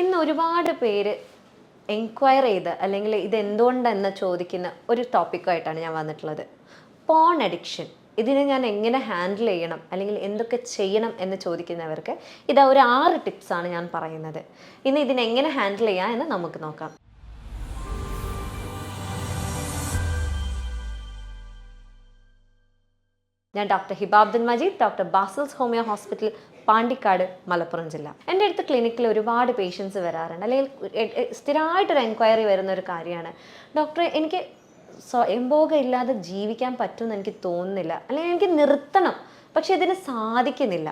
ഇന്ന് ഒരുപാട് പേര് എൻക്വയർ ചെയ്ത് അല്ലെങ്കിൽ ഇത് എന്തുകൊണ്ടെന്ന് ചോദിക്കുന്ന ഒരു ടോപ്പിക്കായിട്ടാണ് ഞാൻ വന്നിട്ടുള്ളത്. Porn addiction. ഇതിനെ ഞാൻ എങ്ങനെ ഹാൻഡിൽ ചെയ്യണം അല്ലെങ്കിൽ എന്തൊക്കെ ചെയ്യണം എന്ന് ചോദിക്കുന്നവർക്ക് ഇതാ ഒരു 6 ടിപ്സാണ് ഞാൻ പറയുന്നത്. ഇന്ന് ഇതിനെങ്ങനെ ഹാൻഡിൽ ചെയ്യാം എന്ന് നമുക്ക് നോക്കാം. ഞാൻ doctor Hiba Abdul Majeed, doctor Basil's homeo hospital, Pandikkad, Malappuram ജില്ല. എൻ്റെ അടുത്ത് ക്ലിനിക്കിൽ ഒരുപാട് പേഷ്യൻസ് വരാറുണ്ട്, അല്ലെങ്കിൽ സ്ഥിരമായിട്ടൊരു എൻക്വയറി വരുന്ന ഒരു കാര്യമാണ്, ഡോക്ടറെ എനിക്ക് സ്വയംഭോഗം ഇല്ലാതെ ജീവിക്കാൻ പറ്റുമെന്ന് എനിക്ക് തോന്നുന്നില്ല, അല്ലെങ്കിൽ എനിക്ക് നിർത്തണം, പക്ഷെ ഇതിന് സാധിക്കുന്നില്ല.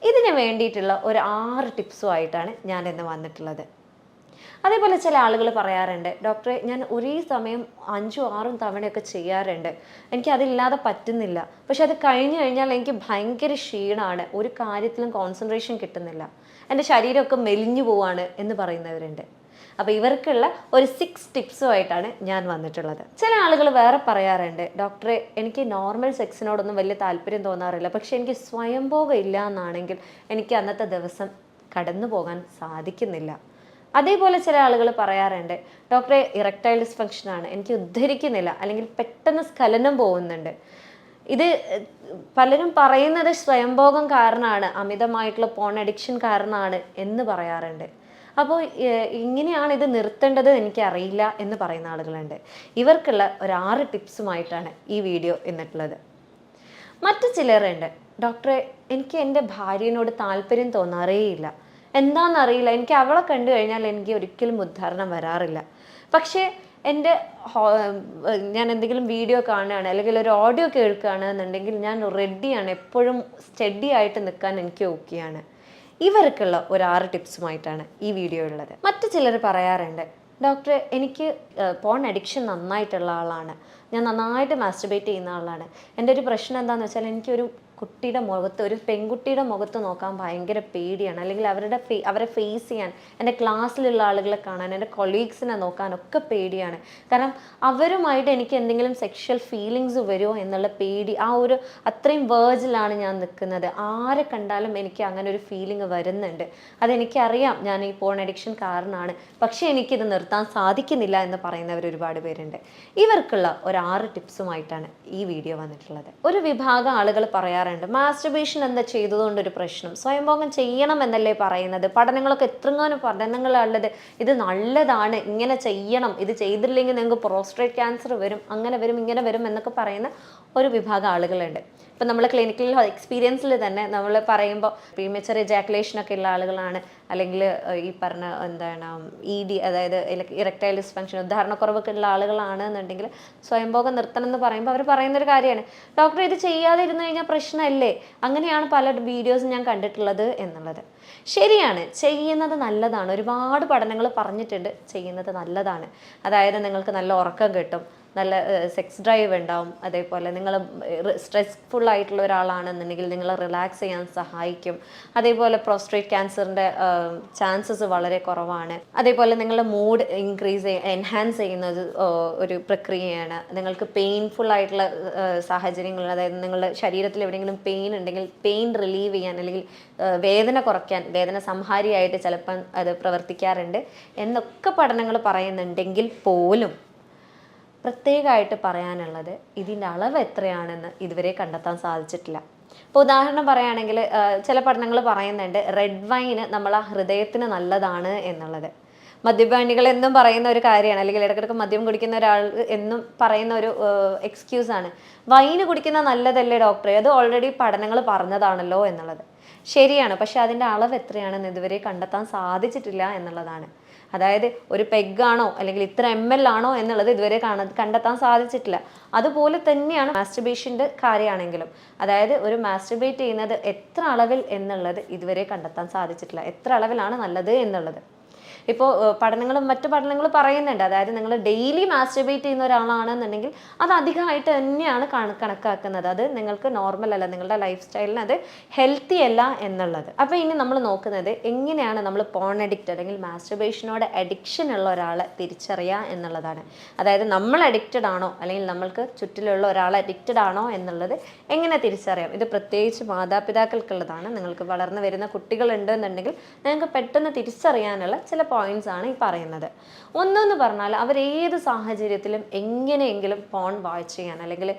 ഇതിന് വേണ്ടിയിട്ടുള്ള ഒരു 6 ടിപ്സുമായിട്ടാണ് ഞാൻ ഇന്ന് വന്നിട്ടുള്ളത്. അതേപോലെ ചില ആളുകൾ പറയാറുണ്ട്, ഡോക്ടറെ ഞാൻ ഒരേ സമയം 5ഉം 6ഉം തവണയൊക്കെ ചെയ്യാറുണ്ട്, എനിക്കതില്ലാതെ പറ്റുന്നില്ല, പക്ഷെ അത് കഴിഞ്ഞു കഴിഞ്ഞാൽ എനിക്ക് ഭയങ്കര ക്ഷീണമാണ്, ഒരു കാര്യത്തിലും കോൺസെൻട്രേഷൻ കിട്ടുന്നില്ല, എൻ്റെ ശരീരമൊക്കെ മെലിഞ്ഞു പോവാണ് എന്ന് പറയുന്നവരുണ്ട്. അപ്പോൾ ഇവർക്കുള്ള ഒരു 6 ടിപ്സുമായിട്ടാണ് ഞാൻ വന്നിട്ടുള്ളത്. ചില ആളുകൾ വേറെ പറയാറുണ്ട്, ഡോക്ടറെ എനിക്ക് നോർമൽ സെക്സിനോടൊന്നും വലിയ താല്പര്യം തോന്നാറില്ല, പക്ഷെ എനിക്ക് സ്വയംഭോഗം ഇല്ല എന്നാണെങ്കിൽ എനിക്ക് അന്നത്തെ ദിവസം കടന്നു പോകാൻ സാധിക്കുന്നില്ല. അതേപോലെ ചില ആളുകൾ പറയാറുണ്ട്, ഡോക്ടറെ ഇറക്ടൈൽ ഡിസ്ഫങ്ഷനാണ്, എനിക്ക് ഉദ്ധരിക്കുന്നില്ല, അല്ലെങ്കിൽ പെട്ടെന്ന് സ്ഖലനം പോകുന്നുണ്ട്. ഇത് പലരും പറയുന്നത് സ്വയംഭോഗം കാരണമാണ്, അമിതമായിട്ടുള്ള പോൺ അഡിക്ഷൻ കാരണമാണ് എന്ന് പറയാറുണ്ട്. അപ്പോൾ ഇങ്ങനെയാണ് ഇത് നിർത്തേണ്ടത് എനിക്കറിയില്ല എന്ന് പറയുന്ന ആളുകളുണ്ട്. ഇവർക്കുള്ള ഒരു 6 ടിപ്സുമായിട്ടാണ് ഈ വീഡിയോ എന്നിട്ടുള്ളത്. മറ്റു ചിലരുണ്ട്, ഡോക്ടറെ എനിക്ക് എൻ്റെ ഭാര്യയോട് താല്പര്യം തോന്നാറേയില്ല, എന്താണെന്നറിയില്ല, എനിക്ക് അവളെ കണ്ടു കഴിഞ്ഞാൽ എനിക്ക് ഒരിക്കലും ഉദ്ധാരണം വരാറില്ല, പക്ഷേ ഞാൻ എന്തെങ്കിലും വീഡിയോ കാണുകയാണ് അല്ലെങ്കിൽ ഒരു ഓഡിയോ കേൾക്കുകയാണ് എന്നുണ്ടെങ്കിൽ ഞാൻ റെഡിയാണ്, എപ്പോഴും സ്റ്റഡി ആയിട്ട് നിൽക്കാൻ എനിക്ക് ഓക്കെയാണ്. ഇവർക്കുള്ള ഒരു 6 ടിപ്സുമായിട്ടാണ് ഈ വീഡിയോ ഉള്ളത്. മറ്റു ചിലർ പറയാറുണ്ട്, ഡോക്ടറെ എനിക്ക് പോൺ അഡിക്ഷൻ നന്നായിട്ടുള്ള ആളാണ്, ഞാൻ നന്നായിട്ട് മാസ്റ്റർബേറ്റ് ചെയ്യുന്ന ആളാണ്, എൻ്റെ ഒരു പ്രശ്നം എന്താണെന്ന് വെച്ചാൽ എനിക്കൊരു കുട്ടിയുടെ മുഖത്ത്, ഒരു പെൺകുട്ടിയുടെ മുഖത്ത് നോക്കാൻ ഭയങ്കര പേടിയാണ്, അല്ലെങ്കിൽ അവരെ ഫേസ് ചെയ്യാൻ, എൻ്റെ ക്ലാസ്സിലുള്ള ആളുകളെ കാണാൻ, എൻ്റെ കൊളീഗ്സിനെ നോക്കാനൊക്കെ പേടിയാണ്, കാരണം അവരുമായിട്ട് എനിക്ക് എന്തെങ്കിലും സെക്ഷൽ ഫീലിങ്സ് വരുമോ എന്നുള്ള പേടി, അത്രയും വേർജിലാണ് ഞാൻ നിൽക്കുന്നത്, ആരെ കണ്ടാലും എനിക്ക് അങ്ങനെ ഒരു ഫീലിംഗ് വരുന്നുണ്ട്, അതെനിക്കറിയാം ഞാൻ ഈ പോൺ അഡിക്ഷൻ കാരണമാണ്, പക്ഷേ എനിക്കിത് നിർത്താൻ സാധിക്കുന്നില്ല എന്ന് പറയുന്നവർ ഒരുപാട് പേരുണ്ട്. ഇവർക്കുള്ള ഒരു 6 ടിപ്സുമായിട്ടാണ് ഈ വീഡിയോ വന്നിട്ടുള്ളത്. ഒരു വിഭാഗം ആളുകൾ പറയാറുണ്ട്, മാസ്റ്റർബേഷൻ എന്താ ചെയ്തതുകൊണ്ടൊരു പ്രശ്നം, സ്വയംഭോഗം ചെയ്യണം എന്നല്ലേ പറയുന്നത്, പഠനങ്ങളൊക്കെ എത്രങ്ങാനും പഠനങ്ങളുള്ളത്, ഇത് നല്ലതാണ്, ഇങ്ങനെ ചെയ്യണം, ഇത് ചെയ്തില്ലെങ്കിൽ നിങ്ങൾക്ക് പ്രോസ്റ്റേറ്റ് ക്യാൻസർ വരും, അങ്ങനെ വരും, ഇങ്ങനെ വരും എന്നൊക്കെ പറയുന്ന ഒരു വിഭാഗം ആളുകളുണ്ട്. ഇപ്പം നമ്മൾ ക്ലിനിക്കൽ എക്സ്പീരിയൻസിൽ തന്നെ നമ്മൾ പറയുമ്പോൾ പ്രീമച്വർ എജാക്കുലേഷനൊക്കെ ഉള്ള ആളുകളാണ്, അല്ലെങ്കിൽ ഈ പറഞ്ഞ ED, അതായത് ഇറക്ടൈൽ ഡിസ്ഫങ്ഷൻ, ഉദാഹരണക്കുറവൊക്കെ ഉള്ള ആളുകളാണ് എന്നുണ്ടെങ്കിൽ സ്വയംഭോഗം നിർത്തണം എന്ന് പറയുമ്പോൾ അവർ പറയുന്നൊരു കാര്യമാണ്, ഡോക്ടർ ഇത് ചെയ്യാതെ ഇരുന്ന് കഴിഞ്ഞാൽ പ്രശ്നമല്ലേ, അങ്ങനെയാണ് പല വീഡിയോസും ഞാൻ കണ്ടിട്ടുള്ളത് എന്നുള്ളത്. ശരിയാണ്, ചെയ്യുന്നത് നല്ലതാണ്, ഒരുപാട് പഠനങ്ങൾ പറഞ്ഞിട്ടുണ്ട് ചെയ്യുന്നത് നല്ലതാണ്. അതായത് നിങ്ങൾക്ക് നല്ല ഉറക്കം കിട്ടും, നല്ല സെക്സ് ഡ്രൈവ് ഉണ്ടാവും, അതേപോലെ നിങ്ങൾ സ്ട്രെസ്ഫുൾ ആയിട്ടുള്ള ഒരാളാണെന്നുണ്ടെങ്കിൽ നിങ്ങളെ റിലാക്സ് ചെയ്യാൻ സഹായിക്കും, അതേപോലെ പ്രോസ്റ്റേറ്റ് ക്യാൻസറിൻ്റെ ചാൻസസ് വളരെ കുറവാണ്, അതേപോലെ നിങ്ങളുടെ മൂഡ് എൻഹാൻസ് ചെയ്യുന്നത് ഒരു പ്രക്രിയയാണ്. നിങ്ങൾക്ക് പെയിൻഫുൾ ആയിട്ടുള്ള സാഹചര്യങ്ങൾ, അതായത് നിങ്ങളുടെ ശരീരത്തിൽ എവിടെയെങ്കിലും പെയിൻ ഉണ്ടെങ്കിൽ പെയിൻ റിലീവ് ചെയ്യാൻ, അല്ലെങ്കിൽ വേദന കുറയ്ക്കാൻ, വേദന സംഹാരിയായിട്ട് ചിലപ്പം അത് പ്രവർത്തിക്കാറുണ്ട് എന്നൊക്കെ പഠനങ്ങൾ പറയുന്നുണ്ടെങ്കിൽ പോലും പ്രത്യേകമായിട്ട് പറയാനുള്ളത് ഇതിൻ്റെ അളവ് എത്രയാണെന്ന് ഇതുവരെ കണ്ടെത്താൻ സാധിച്ചിട്ടില്ല. ഇപ്പോൾ ഉദാഹരണം പറയുകയാണെങ്കിൽ ചില പഠനങ്ങൾ പറയുന്നുണ്ട് റെഡ് വൈന് നമ്മളെ ഹൃദയത്തിന് നല്ലതാണ് എന്നുള്ളത്. മദ്യപാനികൾ എന്നും പറയുന്ന ഒരു കാര്യമാണ്, അല്ലെങ്കിൽ ഇടയ്ക്കിടയ്ക്ക് മദ്യം കുടിക്കുന്ന ഒരാൾ എന്നും പറയുന്ന ഒരു എക്സ്ക്യൂസാണ്, വൈന് കുടിക്കുന്ന നല്ലതല്ലേ ഡോക്ടറെ, അത് ഓൾറെഡി പഠനങ്ങൾ പറഞ്ഞതാണല്ലോ എന്നുള്ളത്. ശരിയാണ്, പക്ഷെ അതിൻ്റെ അളവ് എത്രയാണെന്ന് ഇതുവരെ കണ്ടെത്താൻ സാധിച്ചിട്ടില്ല എന്നുള്ളതാണ്. അതായത് ഒരു പെഗ്ഗാണോ അല്ലെങ്കിൽ ഇത്ര ml ആണോ എന്നുള്ളത് ഇതുവരെ കണ്ടെത്താൻ സാധിച്ചിട്ടില്ല. അതുപോലെ തന്നെയാണ് മാസ്റ്റർബേഷൻ്റെ കാര്യമാണെങ്കിലും, അതായത് ഒരു മാസ്റ്റർബേറ്റ് ചെയ്യുന്നത് എത്ര അളവിൽ എന്നുള്ളത് ഇതുവരെ കണ്ടെത്താൻ സാധിച്ചിട്ടില്ല, എത്ര അളവിലാണ് നല്ലത് എന്നുള്ളത്. ഇപ്പോൾ മറ്റു പഠനങ്ങളും പറയുന്നുണ്ട്, അതായത് നിങ്ങൾ ഡെയിലി മാസ്റ്റർബേറ്റ് ചെയ്യുന്ന ഒരാളാണെന്നുണ്ടെങ്കിൽ അത് അധികമായിട്ട് തന്നെയാണ് കണക്കാക്കുന്നത്. അത് നിങ്ങൾക്ക് നോർമൽ അല്ല, നിങ്ങളുടെ ലൈഫ് സ്റ്റൈലിന് അത് ഹെൽത്തി അല്ല എന്നുള്ളത്. അപ്പോൾ ഇനി നമ്മൾ നോക്കുന്നത് എങ്ങനെയാണ് നമ്മൾ പോൺ അഡിക്റ്റ് അല്ലെങ്കിൽ മാസ്റ്റർബേഷനോട് അഡിക്ഷൻ ഉള്ള ഒരാളെ തിരിച്ചറിയുക എന്നുള്ളതാണ്. അതായത് നമ്മൾ അഡിക്റ്റഡ് ആണോ അല്ലെങ്കിൽ നമ്മൾക്ക് ചുറ്റിലുള്ള ഒരാൾ അഡിക്റ്റഡ് ആണോ എന്നുള്ളത് എങ്ങനെ തിരിച്ചറിയാം. ഇത് പ്രത്യേകിച്ച് മാതാപിതാക്കൾക്കുള്ളതാണ്. നിങ്ങൾക്ക് വളർന്നു വരുന്ന കുട്ടികളുണ്ടെന്നുണ്ടെങ്കിൽ നിങ്ങൾക്ക് പെട്ടെന്ന് തിരിച്ചറിയാനുള്ള ചില പോയിന്റ്സ് ആണ് ഈ പറയുന്നത്. ഒന്നെന്ന് പറഞ്ഞാൽ അവരേത് സാഹചര്യത്തിലും എങ്ങനെയെങ്കിലും പോൺ വാച്ച് ചെയ്യാൻ അല്ലെങ്കിൽ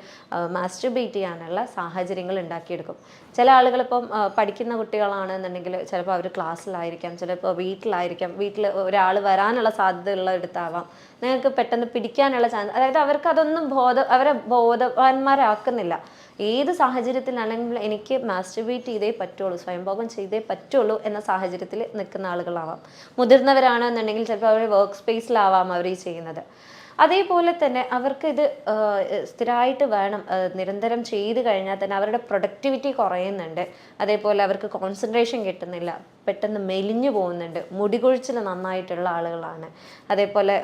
മാസ്റ്റർബേറ്റ് ചെയ്യാനുള്ള സാഹചര്യങ്ങൾ ഉണ്ടാക്കിയെടുക്കും. ചില ആളുകൾ ഇപ്പം പഠിക്കുന്ന കുട്ടികളാണെന്നുണ്ടെങ്കിൽ ചിലപ്പോൾ അവർ ക്ലാസ്സിലായിരിക്കാം, ചിലപ്പോൾ വീട്ടിലായിരിക്കാം, വീട്ടിൽ ഒരാൾ വരാനുള്ള സാധ്യതയുള്ള എടുത്താവാം, നിങ്ങൾക്ക് പെട്ടെന്ന് പിടിക്കാനുള്ള ചാൻസ്, അതായത് അവർക്ക് അതൊന്നും അവരെ ബോധവാന്മാരാക്കുന്നില്ല. ഏത് സാഹചര്യത്തിലാണെങ്കിൽ എനിക്ക് മാസ്റ്റർബേറ്റ് ചെയ്തേ പറ്റുള്ളൂ, സ്വയംഭോഗം ചെയ്തേ പറ്റുള്ളൂ എന്ന സാഹചര്യത്തിൽ നിൽക്കുന്ന ആളുകളാവാം. മുതിർന്നവരാണെന്നുണ്ടെങ്കിൽ ചിലപ്പോൾ അവർ വർക്ക് സ്പേസിലാവാം അവർ ഈ ചെയ്യുന്നത്. അതേപോലെ തന്നെ അവർക്ക് ഇത് സ്ഥിരമായിട്ട് വേണം, നിരന്തരം ചെയ്ത് കഴിഞ്ഞാൽ തന്നെ അവരുടെ പ്രൊഡക്ടിവിറ്റി കുറയുന്നുണ്ട്. അതേപോലെ അവർക്ക് കോൺസെൻട്രേഷൻ കിട്ടുന്നില്ല, പെട്ടെന്ന് മെലിഞ്ഞു പോകുന്നുണ്ട്, മുടികൊഴിച്ചിൽ നന്നായിട്ടുള്ള ആളുകളാണ്. അതേപോലെ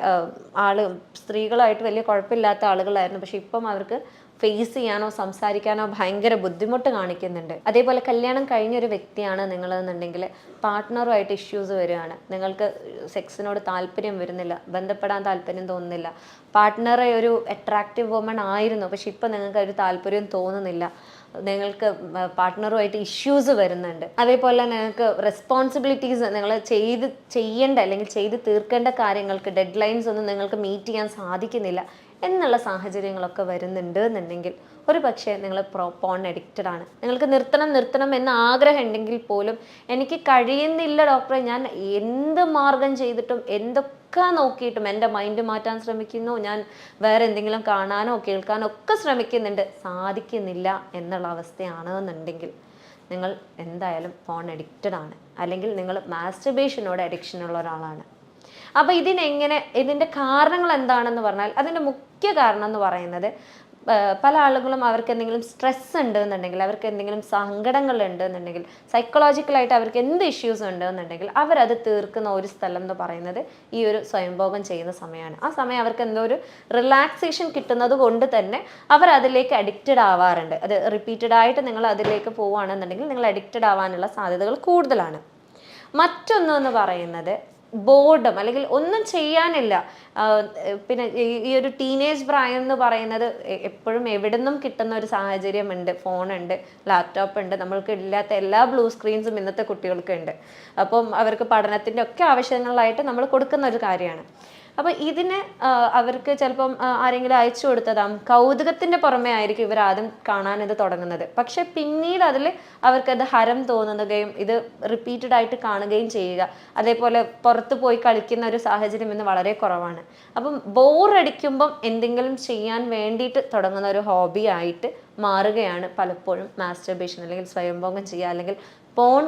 സ്ത്രീകളായിട്ട് വലിയ കുഴപ്പമില്ലാത്ത ആളുകളായിരുന്നു, പക്ഷെ ഇപ്പം അവർക്ക് ഫേസ് ചെയ്യാനോ സംസാരിക്കാനോ ഭയങ്കര ബുദ്ധിമുട്ട് കാണിക്കുന്നുണ്ട്. അതേപോലെ കല്യാണം കഴിഞ്ഞൊരു വ്യക്തിയാണ് നിങ്ങളെന്നുണ്ടെങ്കിൽ പാർട്ട്ണറുമായിട്ട് ഇഷ്യൂസ് വരികയാണ്, നിങ്ങൾക്ക് സെക്സിനോട് താല്പര്യം വരുന്നില്ല, ബന്ധപ്പെടാൻ താല്പര്യം തോന്നുന്നില്ല, പാർട്ട്ണറെ ഒരു അട്രാക്റ്റീവ് വുമൺ ആയിരുന്നു പക്ഷെ ഇപ്പം നിങ്ങൾക്ക് ഒരു താല്പര്യം തോന്നുന്നില്ല, നിങ്ങൾക്ക് പാർട്ട്ണറുമായിട്ട് ഇഷ്യൂസ് വരുന്നുണ്ട്. അതേപോലെ നിങ്ങൾക്ക് റെസ്പോൺസിബിലിറ്റീസ് നിങ്ങൾ ചെയ്യേണ്ട അല്ലെങ്കിൽ ചെയ്ത് തീർക്കേണ്ട കാര്യങ്ങൾക്ക് ഡെഡ് ലൈൻസ് ഒന്നും നിങ്ങൾക്ക് മീറ്റ് ചെയ്യാൻ സാധിക്കുന്നില്ല എന്നുള്ള സാഹചര്യങ്ങളൊക്കെ വരുന്നുണ്ട് എന്നുണ്ടെങ്കിൽ ഒരു പക്ഷേ നിങ്ങൾ പോൺ അഡിക്റ്റഡ് ആണ്. നിങ്ങൾക്ക് നിർത്തണം എന്ന ആഗ്രഹം ഉണ്ടെങ്കിൽ പോലും എനിക്ക് കഴിയുന്നില്ല ഡോക്ടറെ, ഞാൻ എന്ത് മാർഗം ചെയ്തിട്ടും എന്തൊക്കെ നോക്കിയിട്ടും എൻ്റെ മൈൻഡ് മാറ്റാൻ ശ്രമിക്കുന്നു, ഞാൻ വേറെ എന്തെങ്കിലും കാണാനോ കേൾക്കാനോ ഒക്കെ ശ്രമിക്കുന്നുണ്ട്, സാധിക്കുന്നില്ല എന്നുള്ള അവസ്ഥയാണെന്നുണ്ടെങ്കിൽ നിങ്ങൾ എന്തായാലും പോൺ അഡിക്റ്റഡ് ആണ്, അല്ലെങ്കിൽ നിങ്ങൾ മാസ്റ്റർബേഷനോട് അഡിക്ഷനുള്ള ഒരാളാണ്. അപ്പോൾ ഇതിൻ്റെ കാരണങ്ങൾ എന്താണെന്ന് പറഞ്ഞാൽ അതിൻ്റെ മുഖ്യ കാരണം എന്ന് പറയുന്നത് പല ആളുകളും അവർക്ക് എന്തെങ്കിലും സ്ട്രെസ് ഉണ്ട് എന്നുണ്ടെങ്കിൽ, അവർക്ക് എന്തെങ്കിലും സങ്കടങ്ങൾ ഉണ്ട് എന്നുണ്ടെങ്കിൽ, സൈക്കോളജിക്കലായിട്ട് അവർക്ക് എന്ത് ഇഷ്യൂസ് ഉണ്ട് എന്നുണ്ടെങ്കിൽ അവരത് തീർക്കുന്ന ഒരു സ്ഥലം എന്ന് പറയുന്നത് ഈ ഒരു സ്വയംഭോഗം ചെയ്യുന്ന സമയമാണ്. ആ സമയം അവർക്ക് എന്തോ ഒരു റിലാക്സേഷൻ കിട്ടുന്നത് കൊണ്ട് തന്നെ അവർ അതിലേക്ക് അഡിക്റ്റഡ് ആവാറുണ്ട്. അത് റിപ്പീറ്റഡ് ആയിട്ട് നിങ്ങൾ അതിലേക്ക് പോവുകയാണെന്നുണ്ടെങ്കിൽ നിങ്ങൾ അഡിക്റ്റഡ് ആവാനുള്ള സാധ്യതകൾ കൂടുതലാണ്. മറ്റൊന്നെന്ന് പറയുന്നത് ബോർഡം, അല്ലെങ്കിൽ ഒന്നും ചെയ്യാനില്ല. പിന്നെ ഈ ഒരു ടീനേജ് പ്രായം എന്ന് പറയുന്നത് എപ്പോഴും എവിടെ നിന്നും കിട്ടുന്ന ഒരു സാഹചര്യമുണ്ട്. ഫോണുണ്ട്, ലാപ്ടോപ്പ് ഉണ്ട്, നമ്മൾക്ക് ഇല്ലാത്ത എല്ലാ ബ്ലൂ സ്ക്രീൻസും ഇന്നത്തെ കുട്ടികൾക്ക് ഉണ്ട്. അപ്പം അവർക്ക് പഠനത്തിൻ്റെ ഒക്കെ ആവശ്യങ്ങളായിട്ട് നമ്മൾ കൊടുക്കുന്ന ഒരു കാര്യമാണ്. അപ്പോൾ ഇതിന് അവർക്ക് ചിലപ്പം ആരെങ്കിലും അയച്ചു കൊടുത്തതാം കൗതുകത്തിൻ്റെ പുറമേ ആയിരിക്കും ഇവർ ആദ്യം കാണാൻ ഇത് തുടങ്ങുന്നത്. പക്ഷെ പിന്നീട് അതിൽ അവർക്കത് ഹരം തോന്നുകയും ഇത് റിപ്പീറ്റഡ് ആയിട്ട് കാണുകയും ചെയ്യുക. അതേപോലെ പുറത്ത് പോയി കളിക്കുന്ന ഒരു സാഹചര്യം ഇന്ന് വളരെ കുറവാണ്. അപ്പം ബോറടിക്കുമ്പം എന്തെങ്കിലും ചെയ്യാൻ വേണ്ടിയിട്ട് തുടങ്ങുന്ന ഒരു ഹോബി ആയിട്ട് മാറുകയാണ് പലപ്പോഴും മാസ്റ്റർബേഷൻ, അല്ലെങ്കിൽ സ്വയംഭോഗം ചെയ്യുക, അല്ലെങ്കിൽ പോൺ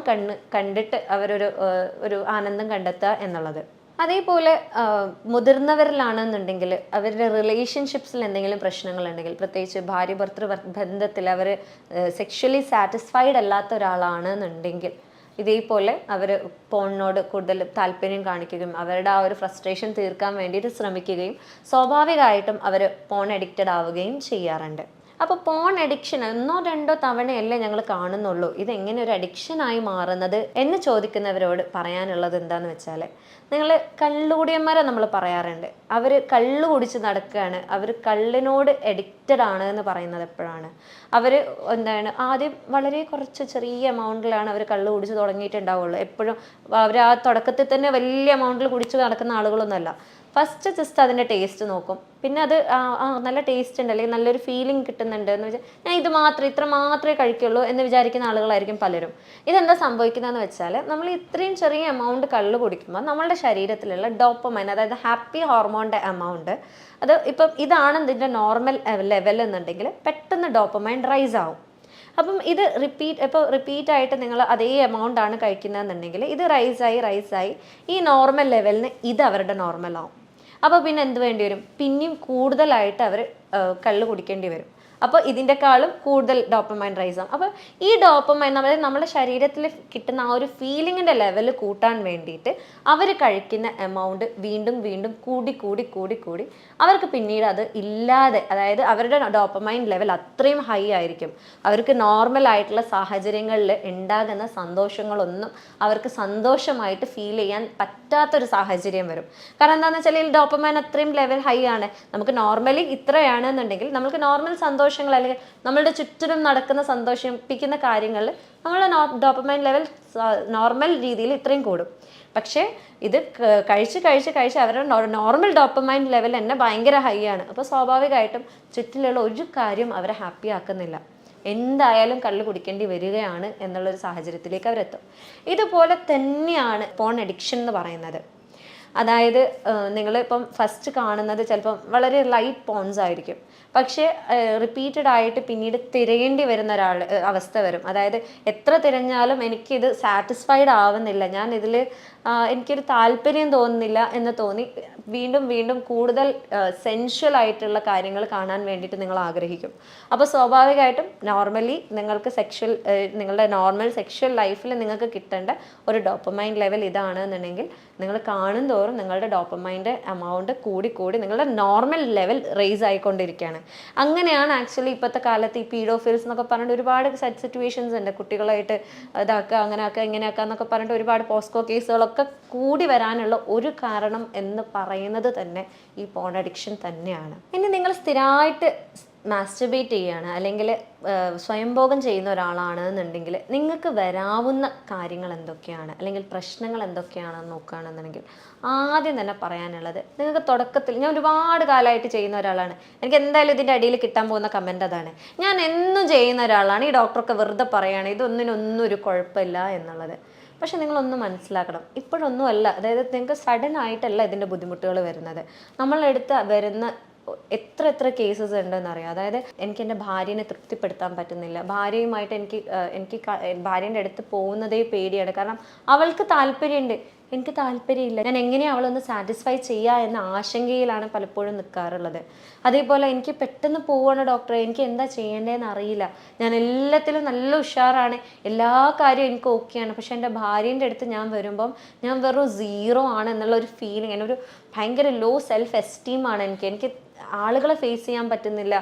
കണ്ടിട്ട് ഒരു ആനന്ദം കണ്ടെത്തുക എന്നുള്ളത്. അതേപോലെ മുതിർന്നവരിലാണെന്നുണ്ടെങ്കിൽ അവരുടെ റിലേഷൻഷിപ്സിൽ എന്തെങ്കിലും പ്രശ്നങ്ങളുണ്ടെങ്കിൽ, പ്രത്യേകിച്ച് ഭാര്യ ഭർത്തൃ ബന്ധത്തിൽ അവർ സെക്ഷലി സാറ്റിസ്ഫൈഡ് അല്ലാത്ത ഒരാളാണെന്നുണ്ടെങ്കിൽ ഇതേപോലെ അവർ പോണിനോട് കൂടുതൽ താല്പര്യം കാണിക്കുകയും അവരുടെ ആ ഒരു ഫ്രസ്ട്രേഷൻ തീർക്കാൻ വേണ്ടിയിട്ട് ശ്രമിക്കുകയും സ്വാഭാവികമായിട്ടും അവർ പോൺ അഡിക്റ്റഡ് ആവുകയും ചെയ്യാറുണ്ട്. അപ്പോൾ പോൺ അഡിക്ഷൻ 1-2 തവണയല്ലേ ഞങ്ങൾ കാണുന്നുള്ളൂ, ഇതെങ്ങനെ ഒരു അഡിക്ഷനായി മാറുന്നത് എന്ന് ചോദിക്കുന്നവരോട് പറയാനുള്ളത് എന്താന്ന് വെച്ചാൽ, നിങ്ങൾ കള്ളുകുടിയന്മാരെ നമ്മൾ പറയാറുണ്ട്, അവർ കള്ളു കുടിച്ച് നടക്കുകയാണ്, അവർ കള്ളിനോട് അഡിക്റ്റഡ് ആണ് എന്ന് പറയുന്നത് എപ്പോഴാണ്? അവർ ആദ്യം വളരെ കുറച്ച് ചെറിയ എമൗണ്ടിലാണ് അവർ കള്ളു കുടിച്ച് തുടങ്ങിയിട്ടുണ്ടാവുള്ളൂ. എപ്പോഴും അവർ ആ തുടക്കത്തിൽ തന്നെ വലിയ എമൗണ്ടിൽ കുടിച്ച് നടക്കുന്ന ആളുകളൊന്നുമല്ല. ഫസ്റ്റ് ജസ്റ്റ് അതിൻ്റെ ടേസ്റ്റ് നോക്കും, പിന്നെ അത് നല്ല ടേസ്റ്റ് ഉണ്ട് അല്ലെങ്കിൽ നല്ലൊരു ഫീലിംഗ് കിട്ടുന്നുണ്ട് എന്ന് വെച്ചാൽ ഞാൻ ഇത്ര മാത്രമേ കഴിക്കുള്ളൂ എന്ന് വിചാരിക്കുന്ന ആളുകളായിരിക്കും പലരും. ഇതെന്താ സംഭവിക്കുന്നതെന്ന് വെച്ചാൽ, നമ്മൾ ഇത്രയും ചെറിയ എമൗണ്ട് കള്ള് കുടിക്കുമ്പോൾ നമ്മളുടെ ശരീരത്തിലുള്ള ഡോപ്പമൈൻ, അതായത് ഹാപ്പി ഹോർമോണിൻ്റെ എമൗണ്ട്, അത് ഇപ്പം ഇതാണ് ഇതിൻ്റെ നോർമൽ ലെവൽ എന്നുണ്ടെങ്കിൽ പെട്ടെന്ന് ഡോപ്പമൈൻ റൈസ് ആവും. അപ്പം ഇത് റിപ്പീറ്റ് ആയിട്ട് നിങ്ങൾ അതേ എമൗണ്ട് ആണ് കഴിക്കുന്നതെന്നുണ്ടെങ്കിൽ ഇത് റൈസായി ഈ നോർമൽ ലെവലിന് ഇത് അവരുടെ നോർമൽ ആവും. അപ്പോൾ പിന്നെ എന്ത് വേണ്ടി വരും? പിന്നെയും കൂടുതലായിട്ട് അവർ കള്ള് കുടിക്കേണ്ടി വരും. അപ്പോൾ ഇതിൻ്റെക്കാളും കൂടുതൽ ഡോപ്പമൈൻ റൈസ് ആവും. അപ്പോൾ ഈ ഡോപ്പമൈൻ നമ്മുടെ ശരീരത്തിൽ കിട്ടുന്ന ആ ഒരു ഫീലിങ്ങിൻ്റെ ലെവൽ കൂട്ടാൻ വേണ്ടിയിട്ട് അവർ കഴിക്കുന്ന എമൗണ്ട് വീണ്ടും വീണ്ടും കൂടി കൂടി കൂടി കൂടി അവർക്ക് പിന്നീട് അത് ഇല്ലാതെ, അതായത് അവരുടെ ഡോപ്പമൈൻ ലെവൽ അത്രയും ഹൈ ആയിരിക്കും. അവർക്ക് നോർമൽ ആയിട്ടുള്ള സാഹചര്യങ്ങളിൽ ഉണ്ടാകുന്ന സന്തോഷങ്ങളൊന്നും അവർക്ക് സന്തോഷമായിട്ട് ഫീൽ ചെയ്യാൻ പറ്റാത്തൊരു സാഹചര്യം വരും. കാരണം എന്താണെന്ന് വെച്ചാൽ ഈ ഡോപ്പമൈൻ അത്രയും ലെവൽ ഹൈ ആണ്. നമുക്ക് നോർമലി ഇത്രയാണെന്നുണ്ടെങ്കിൽ നമുക്ക് നോർമൽ സന്തോഷങ്ങൾ അല്ലെങ്കിൽ നമ്മളുടെ ചുറ്റിലും നടക്കുന്ന സന്തോഷിപ്പിക്കുന്ന കാര്യങ്ങളിൽ നമ്മളുടെ ഡോപ്പമൈൻ ലെവൽ നോർമൽ രീതിയിൽ ഇത്രയും കൂടും. പക്ഷേ ഇത് കഴിച്ച് അവരുടെ നോർമൽ ഡോപ്പമൈൻ ലെവൽ തന്നെ ഭയങ്കര ഹൈ ആണ്. അപ്പോൾ സ്വാഭാവികമായിട്ടും ചുറ്റിലുള്ള ഒരു കാര്യം അവരെ ഹാപ്പി ആക്കുന്നില്ല. എന്തായാലും കള്ള് കുടിക്കേണ്ടി വരികയാണ് എന്നുള്ളൊരു സാഹചര്യത്തിലേക്ക് അവരെത്തും. ഇതുപോലെ തന്നെയാണ് പോൺ അഡിക്ഷൻ എന്ന് പറയുന്നത്. അതായത് നിങ്ങൾ ഇപ്പം ഫസ്റ്റ് കാണുന്നത് ചിലപ്പം വളരെ ലൈറ്റ് പോൺസ് ആയിരിക്കും, പക്ഷേ റിപ്പീറ്റഡ് ആയിട്ട് പിന്നീട് തിരയേണ്ടി വരുന്ന അവസ്ഥ വരും. അതായത് എത്ര തിരഞ്ഞാലും എനിക്കിത് സാറ്റിസ്ഫൈഡ് ആവുന്നില്ല, ഞാൻ ഇതിൽ എനിക്കൊരു താല്പര്യം തോന്നുന്നില്ല എന്ന് തോന്നി വീണ്ടും വീണ്ടും കൂടുതൽ സെൻഷ്വൽ ആയിട്ടുള്ള കാര്യങ്ങൾ കാണാൻ വേണ്ടിയിട്ട് നിങ്ങൾ ആഗ്രഹിക്കും. അപ്പോൾ സ്വാഭാവികമായിട്ടും നോർമലി നിങ്ങൾക്ക് നിങ്ങളുടെ നോർമൽ സെക്ഷൽ ലൈഫിൽ നിങ്ങൾക്ക് കിട്ടേണ്ട ഒരു ഡോപ്പമൈൻ ലെവൽ ഇതാണെന്നുണ്ടെങ്കിൽ നിങ്ങൾ കാണും തോറും നിങ്ങളുടെ ഡോപ്പമൈൻ്റെ എമൗണ്ട് കൂടി കൂടി നിങ്ങളുടെ നോർമൽ ലെവൽ റേസ് ആയിക്കൊണ്ടിരിക്കുകയാണ്. അങ്ങനെയാണ് ആക്ച്വലി ഇപ്പോഴത്തെ കാലത്ത് ഈ പീഡോഫിൽസ് എന്നൊക്കെ പറഞ്ഞിട്ട് ഒരുപാട് സിറ്റുവേഷൻസ് ഉണ്ട്. കുട്ടികളായിട്ട് ഇതാക്കുക, അങ്ങനെ ആക്കുക, ഇങ്ങനെ ആക്കുക എന്നൊക്കെ പറഞ്ഞിട്ട് ഒരുപാട് പോസ്കോ കേസുകളൊക്കെ കൂടി വരാനുള്ള ഒരു കാരണം എന്ന് പറയുന്നത് തന്നെ ഈ പോൺ അഡിക്ഷൻ തന്നെയാണ്. ഇനി നിങ്ങൾ സ്ഥിരമായിട്ട് മാസ്റ്റർബേറ്റ് ചെയ്യുകയാണ് അല്ലെങ്കിൽ സ്വയംഭോഗം ചെയ്യുന്ന ഒരാളാണ് എന്നുണ്ടെങ്കിൽ നിങ്ങൾക്ക് വരാവുന്ന കാര്യങ്ങൾ എന്തൊക്കെയാണ് അല്ലെങ്കിൽ പ്രശ്നങ്ങൾ എന്തൊക്കെയാണെന്ന് നോക്കുകയാണെന്നുണ്ടെങ്കിൽ ആദ്യം തന്നെ പറയാനുള്ളത്, നിങ്ങൾക്ക് തുടക്കത്തിൽ, ഞാൻ ഒരുപാട് കാലമായിട്ട് ചെയ്യുന്ന ഒരാളാണ്, എനിക്ക് എന്തായാലും ഇതിൻ്റെ അടിയിൽ കിട്ടാൻ പോകുന്ന കമൻറ്റ് അതാണ്, ഞാൻ എന്നും ചെയ്യുന്ന ഒരാളാണ്, ഈ ഡോക്ടറൊക്കെ വെറുതെ പറയുകയാണ് ഇതൊന്നിനൊന്നും ഒരു കുഴപ്പമില്ല എന്നുള്ളത്. പക്ഷെ നിങ്ങളൊന്ന് മനസ്സിലാക്കണം, ഇപ്പോഴൊന്നും അല്ല. അതായത് നിങ്ങൾക്ക് സഡൻ ആയിട്ടല്ല ഇതിൻ്റെ ബുദ്ധിമുട്ടുകൾ വരുന്നത്. നമ്മളെടുത്ത് വരുന്ന എത്ര കേസസ് ഉണ്ടെന്നറിയാം. അതായത് എനിക്ക് എൻ്റെ ഭാര്യനെ തൃപ്തിപ്പെടുത്താൻ പറ്റുന്നില്ല, ഭാര്യയുമായിട്ട് എനിക്ക് ഭാര്യൻ്റെ അടുത്ത് പോകുന്നതേ പേടിയാണ്, കാരണം അവൾക്ക് താല്പര്യമുണ്ട്, എനിക്ക് താല്പര്യമില്ല, ഞാൻ എങ്ങനെയാണ് അവളൊന്ന് സാറ്റിസ്ഫൈ ചെയ്യുക എന്ന ആശങ്കയിലാണ് പലപ്പോഴും നിൽക്കാറുള്ളത്. അതേപോലെ എനിക്ക് പെട്ടെന്ന് പോവുകയാണ് ഡോക്ടറെ, എനിക്ക് എന്താ ചെയ്യേണ്ടതെന്ന് അറിയില്ല, ഞാൻ എല്ലാത്തിലും നല്ല ഉഷാറാണ്, എല്ലാ കാര്യവും എനിക്ക് ഓക്കെയാണ്, പക്ഷെ എൻ്റെ ഭാര്യേൻ്റെ അടുത്ത് ഞാൻ വരുമ്പം ഞാൻ വെറും 0 ആണ് എന്നുള്ള ഒരു ഫീലിംഗ്, എന്നൊരു ഭയങ്കര ലോ സെൽഫ് എസ്റ്റീമാണ് എനിക്ക് ആളുകളെ ഫേസ് ചെയ്യാൻ പറ്റുന്നില്ല,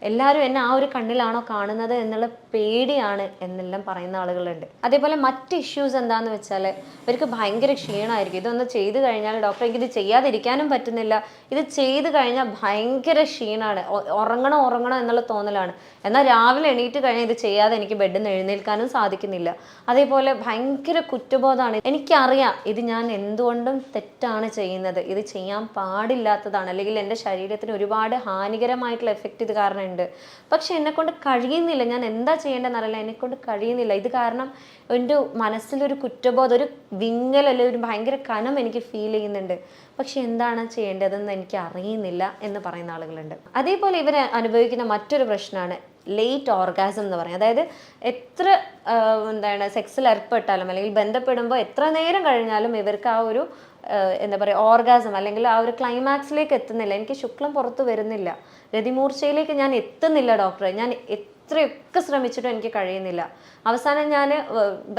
എല്ലാവരും എന്നെ ആ ഒരു കണ്ണിലാണോ കാണുന്നത് എന്നുള്ള പേടിയാണ് എന്നെല്ലാം പറയുന്ന ആളുകളുണ്ട്. അതേപോലെ മറ്റ് ഇഷ്യൂസ് എന്താണെന്ന് വെച്ചാൽ അവർക്ക് ഭയങ്കര ക്ഷീണമായിരിക്കും. ഇതൊന്ന് ചെയ്ത് കഴിഞ്ഞാൽ ഡോക്ടർ എനിക്കിത് ചെയ്യാതിരിക്കാനും പറ്റുന്നില്ല, ഇത് ചെയ്ത് കഴിഞ്ഞാൽ ഭയങ്കര ക്ഷീണമാണ്, ഉറങ്ങണം എന്നുള്ള തോന്നലാണ്. എന്നാൽ രാവിലെ എണീറ്റ് കഴിഞ്ഞാൽ ഇത് ചെയ്യാതെ എനിക്ക് ബെഡിൽ നിന്ന് എഴുന്നേൽക്കാനും സാധിക്കുന്നില്ല. അതേപോലെ ഭയങ്കര കുറ്റബോധമാണ്, എനിക്കറിയാം ഇത് ഞാൻ എന്തുകൊണ്ടും തെറ്റാണ് ചെയ്യുന്നത്, ഇത് ചെയ്യാൻ പാടില്ലാത്തതാണ്, അല്ലെങ്കിൽ എൻ്റെ ശരീരത്തിന് ഒരുപാട് ഹാനികരമായിട്ടുള്ള എഫക്റ്റ് ഇത് കാരണം ഉണ്ട്, പക്ഷെ എന്നെക്കൊണ്ട് കഴിയുന്നില്ല, ഞാൻ എന്താ ചെയ്യേണ്ടതെന്ന് അറിയില്ല, എന്നെക്കൊണ്ട് കഴിയുന്നില്ല, ഇത് കാരണം എൻ്റെ മനസ്സിലൊരു കുറ്റബോധം, ഒരു വിങ്ങൽ അല്ലെങ്കിൽ ഒരു ഭയങ്കര കനം എനിക്ക് ഫീൽ ചെയ്യുന്നുണ്ട്, പക്ഷെ എന്താണ് ചെയ്യേണ്ടതെന്ന് എനിക്ക് അറിയുന്നില്ല എന്ന് പറയുന്ന ആളുകളുണ്ട്. അതേപോലെ ഇവർ അനുഭവിക്കുന്ന മറ്റൊരു പ്രശ്നമാണ് ലേറ്റ് ഓർഗാസം എന്ന് പറയും. അതായത് എത്ര സെക്സിൽ ഏർപ്പെട്ടാലും അല്ലെങ്കിൽ ബന്ധപ്പെടുമ്പോൾ എത്ര നേരം കഴിഞ്ഞാലും ഇവർക്ക് ആ ഒരു എന്താ പറയുക ഓർഗാസം അല്ലെങ്കിൽ ആ ഒരു ക്ലൈമാക്സിലേക്ക് എത്തുന്നില്ല, എനിക്ക് ശുക്ലം പുറത്ത് വരുന്നില്ല, രതിമൂർച്ചയിലേക്ക് ഞാൻ എത്തുന്നില്ല ഡോക്ടറെ, ഞാൻ എത്രയൊക്കെ ശ്രമിച്ചിട്ടും എനിക്ക് കഴിയുന്നില്ല, അവസാനം ഞാൻ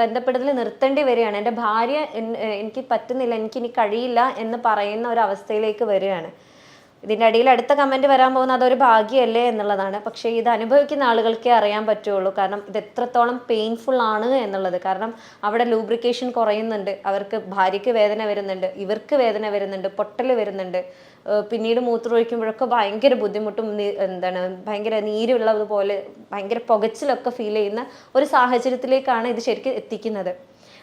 ബന്ധപ്പെടുത്തൽ നിർത്തേണ്ടി വരികയാണ്, എൻ്റെ ഭാര്യ എനിക്ക് പറ്റുന്നില്ല, എനിക്കിനി കഴിയില്ല എന്ന് പറയുന്ന ഒരു അവസ്ഥയിലേക്ക് വരികയാണ്. ഇതിൻ്റെ അടിയിൽ അടുത്ത കമൻറ്റ് വരാൻ പോകുന്നത് അതൊരു ഭാഗ്യമല്ലേ എന്നുള്ളതാണ്. പക്ഷേ ഇത് അനുഭവിക്കുന്ന ആളുകൾക്കേ അറിയാൻ പറ്റുള്ളൂ, കാരണം ഇത് എത്രത്തോളം പെയിൻഫുൾ ആണ് എന്നുള്ളത്. കാരണം അവിടെ ലൂബ്രിക്കേഷൻ കുറയുന്നുണ്ട്, അവർക്ക് ഭാര്യയ്ക്ക് വേദന വരുന്നുണ്ട്, ഇവർക്ക് വേദന വരുന്നുണ്ട്, പൊട്ടൽ വരുന്നുണ്ട്, പിന്നീട് മൂത്രമൊഴിക്കുമ്പോഴൊക്കെ ഭയങ്കര ബുദ്ധിമുട്ടും ഭയങ്കര നീരുള്ളതുപോലെ ഭയങ്കര പുകച്ചിലൊക്കെ ഫീൽ ചെയ്യുന്ന ഒരു സാഹചര്യത്തിലേക്കാണ് ഇത് ശരിക്കും എത്തിക്കുന്നത്.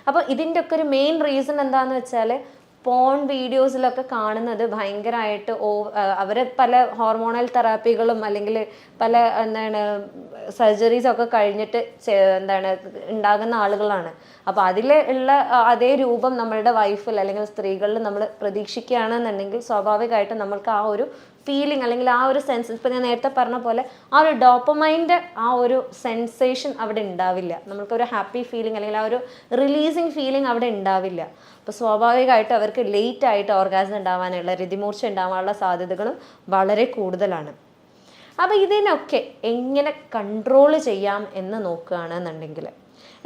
അപ്പോൾ ഇതിൻ്റെ ഒക്കെ ഒരു മെയിൻ റീസൺ എന്താണെന്ന് വെച്ചാൽ പോൺ വീഡിയോസിലൊക്കെ കാണുന്നത് ഭയങ്കരമായിട്ട് അവർ പല ഹോർമോണൽ തെറാപ്പികളും അല്ലെങ്കിൽ പല സർജറീസൊക്കെ കഴിഞ്ഞിട്ട് ഉണ്ടാകുന്ന ആളുകളാണ്. അപ്പോൾ അതിൽ ഉള്ള അതേ രൂപം നമ്മളുടെ വൈഫിൽ അല്ലെങ്കിൽ സ്ത്രീകളിൽ നമ്മൾ പ്രതീക്ഷിക്കുകയാണെന്നുണ്ടെങ്കിൽ സ്വാഭാവികമായിട്ടും നമ്മൾക്ക് ആ ഒരു ഫീലിംഗ് അല്ലെങ്കിൽ ആ ഒരു സെൻസ്, ഇപ്പം ഞാൻ നേരത്തെ പറഞ്ഞ പോലെ ആ ഒരു ഡോപ്പമൈൻ്റെ ആ ഒരു സെൻസേഷൻ അവിടെ ഉണ്ടാവില്ല, നമ്മൾക്കൊരു ഹാപ്പി ഫീലിംഗ് അല്ലെങ്കിൽ ആ ഒരു റിലീസിങ് ഫീലിംഗ് അവിടെ ഉണ്ടാവില്ല. അപ്പോൾ സ്വാഭാവികമായിട്ടും അവർക്ക് ലേറ്റ് ആയിട്ട് ഓർഗാസം ഉണ്ടാവാനുള്ള രതിമൂർച്ച ഉണ്ടാവാനുള്ള സാധ്യതകളും വളരെ കൂടുതലാണ്. അപ്പോൾ ഇതിനൊക്കെ എങ്ങനെ കൺട്രോൾ ചെയ്യാം എന്ന് നോക്കുകയാണെന്നുണ്ടെങ്കിൽ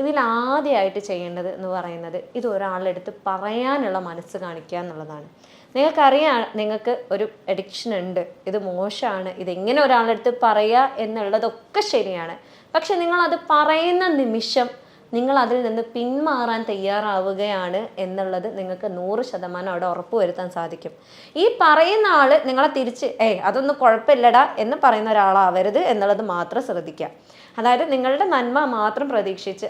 ഇതിൽ ആദ്യമായിട്ട് ചെയ്യേണ്ടത് എന്ന് പറയുന്നത് ഇത് ഒരാളെടുത്ത് പറയാനുള്ള മനസ്സ് കാണിക്കുക എന്നുള്ളതാണ്. നിങ്ങൾക്കറിയാം നിങ്ങൾക്ക് ഒരു അഡിക്ഷൻ ഉണ്ട്, ഇത് മോശമാണ്, ഇതെങ്ങനെ ഒരാളെടുത്ത് പറയുക എന്നുള്ളതൊക്കെ ശരിയാണ്. പക്ഷെ നിങ്ങളത് പറയുന്ന നിമിഷം നിങ്ങൾ അതിൽ നിന്ന് പിന്മാറാൻ തയ്യാറാവുകയാണ് എന്നുള്ളത് നിങ്ങൾക്ക് 100% അവിടെ ഉറപ്പുവരുത്താൻ സാധിക്കും. ഈ പറയുന്ന ആൾ നിങ്ങളെ തിരിച്ച് അതൊന്നും കുഴപ്പമില്ലടാ എന്ന് പറയുന്ന ഒരാളാവരുത് എന്നുള്ളത് മാത്രം ശ്രദ്ധിക്കുക. അതായത് നിങ്ങളുടെ നന്മ മാത്രം പ്രതീക്ഷിച്ച്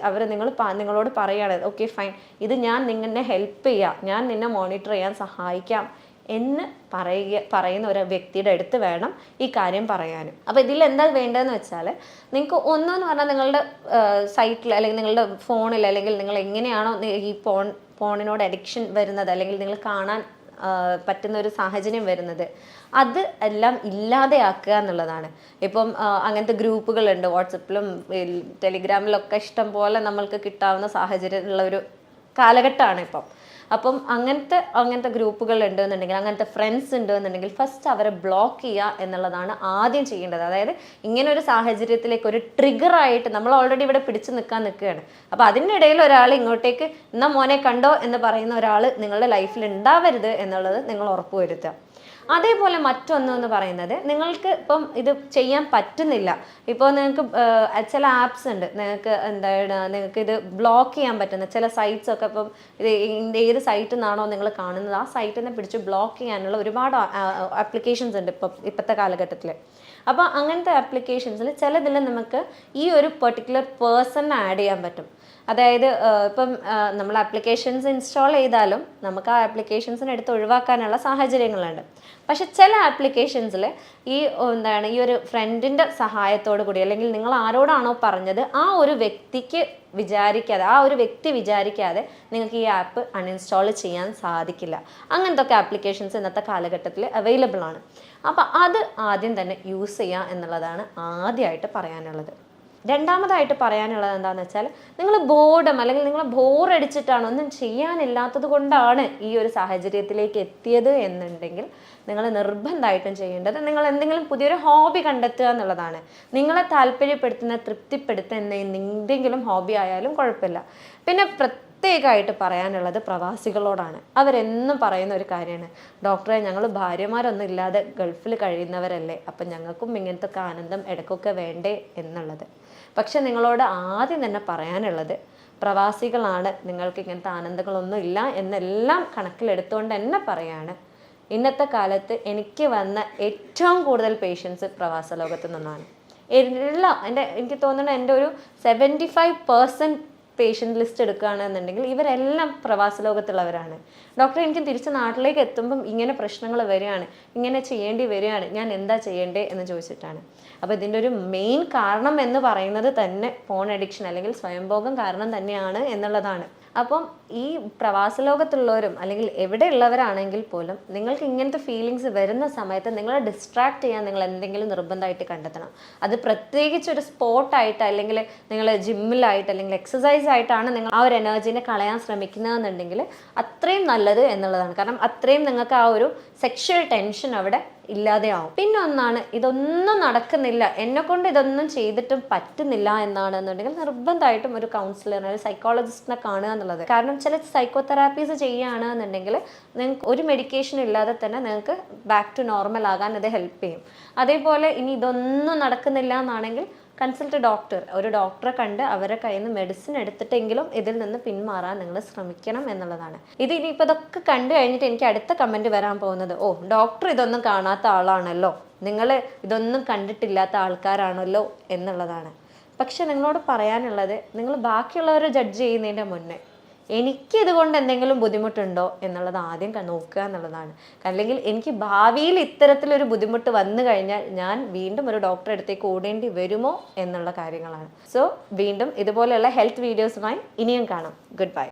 നിങ്ങളോട് പറയുകയാണ്, ഓക്കെ ഫൈൻ, ഇത് ഞാൻ നിന്നെ ഹെൽപ്പ് ചെയ്യാം, ഞാൻ നിന്നെ മോണിറ്റർ ചെയ്യാൻ സഹായിക്കാം എന്ന് പറയുന്ന ഒരു വ്യക്തിയുടെ അടുത്ത് വേണം ഈ കാര്യം പറയാനും. അപ്പോൾ ഇതിൽ എന്താ വേണ്ടതെന്ന് വെച്ചാൽ, നിങ്ങൾക്ക് ഒന്നെന്ന് പറഞ്ഞാൽ നിങ്ങളുടെ സൈറ്റിൽ അല്ലെങ്കിൽ നിങ്ങളുടെ ഫോണിൽ അല്ലെങ്കിൽ നിങ്ങൾ എങ്ങനെയാണോ ഈ ഫോണിനോട് അഡിക്ഷൻ വരുന്നത് അല്ലെങ്കിൽ നിങ്ങൾ കാണാൻ പറ്റുന്ന ഒരു സാഹചര്യം വരുന്നത്, അത് എല്ലാം ഇല്ലാതെയാക്കുക എന്നുള്ളതാണ്. ഇപ്പം അങ്ങനത്തെ ഗ്രൂപ്പുകളുണ്ട്, വാട്സപ്പിലും ടെലിഗ്രാമിലൊക്കെ ഇഷ്ടം പോലെ നമ്മൾക്ക് കിട്ടാവുന്ന സാഹചര്യമുള്ള ഒരു കാലഘട്ടമാണ് ഇപ്പം. അപ്പം അങ്ങനത്തെ ഗ്രൂപ്പുകൾ ഉണ്ടെന്നുണ്ടെങ്കിൽ, അങ്ങനത്തെ ഫ്രണ്ട്സ് ഉണ്ടെന്നുണ്ടെങ്കിൽ ഫസ്റ്റ് അവരെ ബ്ലോക്ക് ചെയ്യുക എന്നുള്ളതാണ് ആദ്യം ചെയ്യേണ്ടത്. അതായത് ഇങ്ങനെ ഒരു സാഹചര്യത്തിലേക്ക് ഒരു ട്രിഗറായിട്ട് നമ്മൾ ഓൾറെഡി ഇവിടെ പിടിച്ചു നിൽക്കുകയാണ്. അപ്പോൾ അതിനിടയിൽ ഒരാൾ ഇങ്ങോട്ടേക്ക് എന്നാ മോനെ കണ്ടോ എന്ന് പറയുന്ന ഒരാൾ നിങ്ങളുടെ ലൈഫിൽ ഉണ്ടാവരുത് എന്നുള്ളത് നിങ്ങൾ ഉറപ്പുവരുത്തുക. അതേപോലെ മറ്റൊന്നെന്ന് പറയുന്നത്, നിങ്ങൾക്ക് ഇപ്പം ഇത് ചെയ്യാൻ പറ്റുന്നില്ല, ഇപ്പോൾ നിങ്ങൾക്ക് ചില ആപ്സ് ഉണ്ട്, നിങ്ങൾക്ക് ഇത് ബ്ലോക്ക് ചെയ്യാൻ പറ്റുന്ന ചില സൈറ്റ്സ് ഒക്കെ. ഇപ്പം ഏത് സൈറ്റിൽ നിന്നാണോ നിങ്ങൾ കാണുന്നത് ആ സൈറ്റിൽ നിന്ന് പിടിച്ച് ബ്ലോക്ക് ചെയ്യാനുള്ള ഒരുപാട് ആപ്ലിക്കേഷൻസ് ഉണ്ട് ഇപ്പോഴത്തെ കാലഘട്ടത്തിൽ. അപ്പോൾ അങ്ങനത്തെ ആപ്ലിക്കേഷൻസിൽ ചിലതിൽ നമുക്ക് ഈ ഒരു പെർട്ടിക്കുലർ പേഴ്സൺ ആഡ് ചെയ്യാൻ പറ്റും. അതായത് ഇപ്പം നമ്മൾ ആപ്ലിക്കേഷൻസ് ഇൻസ്റ്റാൾ ചെയ്താലും നമുക്ക് ആ ആപ്ലിക്കേഷൻസിന് എടുത്ത് ഒഴിവാക്കാനുള്ള സാഹചര്യങ്ങളുണ്ട്. പക്ഷെ ചില ആപ്ലിക്കേഷൻസിൽ ഈ ഒരു ഫ്രണ്ടിൻ്റെ സഹായത്തോടു കൂടി അല്ലെങ്കിൽ നിങ്ങൾ ആരോടാണോ പറഞ്ഞത് ആ ഒരു വ്യക്തി വിചാരിക്കാതെ നിങ്ങൾക്ക് ഈ ആപ്പ് അൺഇൻസ്റ്റാൾ ചെയ്യാൻ സാധിക്കില്ല. അങ്ങനത്തെ ആപ്ലിക്കേഷൻസ് ഇന്നത്തെ കാലഘട്ടത്തിൽ അവൈലബിൾ ആണ്. അപ്പോൾ അത് ആദ്യം തന്നെ യൂസ് ചെയ്യുക എന്നുള്ളതാണ് ആദ്യമായിട്ട് പറയാനുള്ളത്. രണ്ടാമതായിട്ട് പറയാനുള്ളത് എന്താണെന്ന് വെച്ചാൽ, നിങ്ങൾ ബോർഡം അല്ലെങ്കിൽ നിങ്ങൾ ബോറടിച്ചിട്ടാണ്, ഒന്നും ചെയ്യാനില്ലാത്തത് കൊണ്ടാണ് ഈ ഒരു സാഹചര്യത്തിലേക്ക് എത്തിയത് എന്നുണ്ടെങ്കിൽ നിങ്ങൾ നിർബന്ധമായിട്ടും ചെയ്യേണ്ടത് നിങ്ങൾ എന്തെങ്കിലും പുതിയൊരു ഹോബി കണ്ടെത്തുക എന്നുള്ളതാണ്. നിങ്ങളെ താല്പര്യപ്പെടുത്തുന്ന തൃപ്തിപ്പെടുത്തുന്ന എന്തെങ്കിലും ഹോബി ആയാലും കുഴപ്പമില്ല. പിന്നെ പ്രത്യേകമായിട്ട് പറയാനുള്ളത് പ്രവാസികളോടാണ്. അവരെന്നും പറയുന്ന ഒരു കാര്യമാണ്, ഡോക്ടറെ ഞങ്ങൾ ഭാര്യമാരൊന്നും ഇല്ലാതെ ഗൾഫിൽ കഴിയുന്നവരല്ലേ, അപ്പം ഞങ്ങൾക്കും ഇങ്ങനത്തെ ആനന്ദം ഇടയ്ക്കൊക്കെ വേണ്ടേ എന്നുള്ളത്. പക്ഷെ നിങ്ങളോട് ആദ്യം തന്നെ പറയാനുള്ളത്, പ്രവാസികളാണ്, നിങ്ങൾക്ക് ഇങ്ങനത്തെ ആനന്ദങ്ങളൊന്നും ഇല്ല എന്നെല്ലാം കണക്കിലെടുത്തുകൊണ്ട് തന്നെ പറയാണ്, ഇന്നത്തെ കാലത്ത് എനിക്ക് വന്ന ഏറ്റവും കൂടുതൽ പേഷ്യൻസ് പ്രവാസ ലോകത്ത് നിന്നാണ്. എനിക്ക് തോന്നുന്നത് എൻ്റെ ഒരു 75% പേഷ്യൻ്റ് ലിസ്റ്റ് എടുക്കുകയാണെന്നുണ്ടെങ്കിൽ ഇവരെല്ലാം പ്രവാസ ലോകത്തുള്ളവരാണ്. ഡോക്ടർ എനിക്ക് തിരിച്ച് നാട്ടിലേക്ക് എത്തുമ്പം ഇങ്ങനെ പ്രശ്നങ്ങൾ വരികയാണ്, ഇങ്ങനെ ചെയ്യേണ്ടി വരികയാണ്, ഞാൻ എന്താ ചെയ്യേണ്ടേ എന്ന് ചോദിച്ചിട്ടാണ്. അപ്പോൾ ഇതിൻ്റെ ഒരു മെയിൻ കാരണം എന്ന് പറയുന്നത് തന്നെ ഫോൺ അഡിക്ഷൻ അല്ലെങ്കിൽ സ്വയംഭോഗം കാരണം തന്നെയാണ് എന്നുള്ളതാണ്. അപ്പം ഈ പ്രവാസ ലോകത്തുള്ളവരും അല്ലെങ്കിൽ എവിടെ ഉള്ളവരാണെങ്കിൽ പോലും നിങ്ങൾക്ക് ഇങ്ങനത്തെ ഫീലിങ്സ് വരുന്ന സമയത്ത് നിങ്ങളെ ഡിസ്ട്രാക്ട് ചെയ്യാൻ നിങ്ങൾ എന്തെങ്കിലും നിർബന്ധമായിട്ട് കണ്ടെത്തണം. അത് പ്രത്യേകിച്ച് ഒരു സ്പോർട്ടായിട്ട് അല്ലെങ്കിൽ നിങ്ങൾ ജിമ്മിലായിട്ട് അല്ലെങ്കിൽ എക്സസൈസ് ആയിട്ടാണ് നിങ്ങൾ ആ ഒരു എനർജീനെ കളയാൻ ശ്രമിക്കുന്നതെന്നുണ്ടെങ്കിൽ അത്രയും നല്ലത് എന്നുള്ളതാണ്. കാരണം അത്രയും നിങ്ങൾക്ക് ആ ഒരു സെക്ഷൽ ടെൻഷൻ അവിടെ ഇല്ലാതെയാവും. പിന്നെ ഒന്നാണ്, ഇതൊന്നും നടക്കുന്നില്ല, എന്നെക്കൊണ്ട് ഇതൊന്നും ചെയ്തിട്ടും പറ്റുന്നില്ല എന്നാണെന്നുണ്ടെങ്കിൽ നിർബന്ധമായിട്ടും ഒരു കൗൺസിലറിനെ, ഒരു സൈക്കോളജിസ്റ്റിനെ കാണുക എന്നുള്ളത്. കാരണം ചില സൈക്കോതെറാപ്പീസ് ചെയ്യുകയാണെന്നുണ്ടെങ്കിൽ നിങ്ങൾക്ക് ഒരു മെഡിക്കേഷൻ ഇല്ലാതെ തന്നെ നിങ്ങൾക്ക് ബാക്ക് ടു നോർമൽ ആകാൻ അത് ഹെൽപ്പ് ചെയ്യും. അതേപോലെ ഇനി ഇതൊന്നും നടക്കുന്നില്ല എന്നാണെങ്കിൽ കൺസൾട്ട് ഡോക്ടർ, ഒരു ഡോക്ടറെ കണ്ട് അവരെ കയ്യിൽ നിന്ന് മെഡിസിൻ എടുത്തിട്ടെങ്കിലും ഇതിൽ നിന്ന് പിന്മാറാൻ നിങ്ങൾ ശ്രമിക്കണം എന്നുള്ളതാണ്. ഇത് ഇനിയിപ്പോൾ ഇതൊക്കെ കണ്ടു കഴിഞ്ഞിട്ട് എനിക്ക് അടുത്ത കമൻറ്റ് വരാൻ പോകുന്നത്, ഓ ഡോക്ടർ ഇതൊന്നും കാണാത്ത ആളാണല്ലോ, നിങ്ങൾ ഇതൊന്നും കണ്ടിട്ടില്ലാത്ത ആൾക്കാരാണല്ലോ എന്നുള്ളതാണ്. പക്ഷെ നിങ്ങളോട് പറയാനുള്ളത്, നിങ്ങൾ ബാക്കിയുള്ളവരെ ജഡ്ജ് ചെയ്യുന്നതിൻ്റെ മുന്നേ എനിക്ക് ഇതുകൊണ്ട് എന്തെങ്കിലും ബുദ്ധിമുട്ടുണ്ടോ എന്നുള്ളത് ആദ്യം നോക്കുക എന്നുള്ളതാണ്. അല്ലെങ്കിൽ എനിക്ക് ഭാവിയിൽ ഇത്തരത്തിലൊരു ബുദ്ധിമുട്ട് വന്നു കഴിഞ്ഞാൽ ഞാൻ വീണ്ടും ഒരു ഡോക്ടറെ അടുത്തേക്ക് ഓടേണ്ടി വരുമോ എന്നുള്ള കാര്യങ്ങളാണ്. സോ വീണ്ടും ഇതുപോലെയുള്ള ഹെൽത്ത് വീഡിയോസുമായി ഇനിയും കാണാം. Good bye.